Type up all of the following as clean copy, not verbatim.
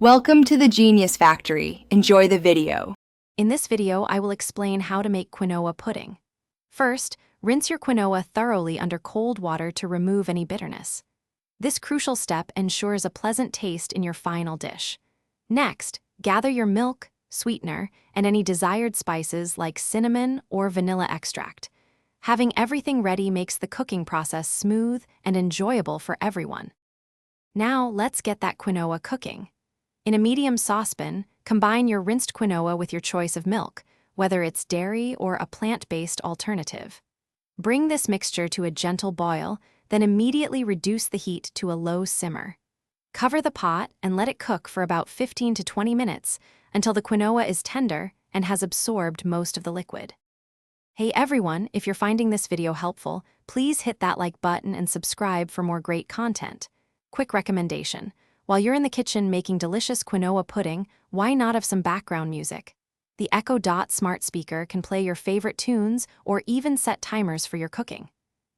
Welcome to the Genius Factory. Enjoy the video. In this video, I will explain how to make quinoa pudding. First, rinse your quinoa thoroughly under cold water to remove any bitterness. This crucial step ensures a pleasant taste in your final dish. Next, gather your milk, sweetener, and any desired spices like cinnamon or vanilla extract. Having everything ready makes the cooking process smooth and enjoyable for everyone. Now, let's get that quinoa cooking. In a medium saucepan, combine your rinsed quinoa with your choice of milk, whether it's dairy or a plant-based alternative. Bring this mixture to a gentle boil, then immediately reduce the heat to a low simmer. Cover the pot and let it cook for about 15 to 20 minutes until the quinoa is tender and has absorbed most of the liquid. Hey everyone, if you're finding this video helpful, please hit that like button and subscribe for more great content. Quick recommendation. While you're in the kitchen making delicious quinoa pudding, why not have some background music? The Echo Dot smart speaker can play your favorite tunes or even set timers for your cooking.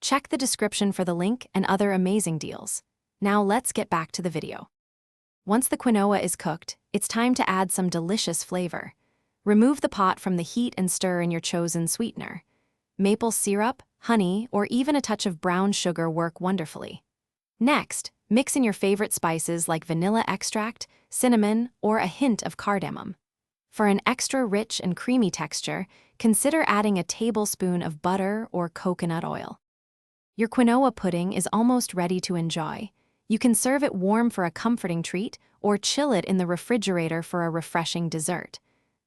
Check the description for the link and other amazing deals. Now let's get back to the video. Once the quinoa is cooked, it's time to add some delicious flavor. Remove the pot from the heat and stir in your chosen sweetener. Maple syrup, honey, or even a touch of brown sugar work wonderfully. Next, mix in your favorite spices like vanilla extract, cinnamon, or a hint of cardamom. For an extra rich and creamy texture, consider adding a tablespoon of butter or coconut oil. Your quinoa pudding is almost ready to enjoy. You can serve it warm for a comforting treat or chill it in the refrigerator for a refreshing dessert.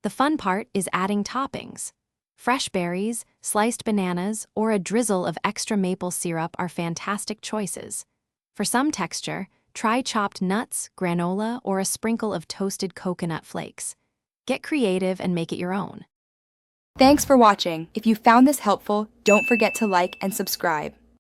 The fun part is adding toppings. Fresh berries, sliced bananas, or a drizzle of extra maple syrup are fantastic choices. For some texture, try chopped nuts, granola, or a sprinkle of toasted coconut flakes. Get creative and make it your own. Thanks for watching. If you found this helpful, don't forget to like and subscribe.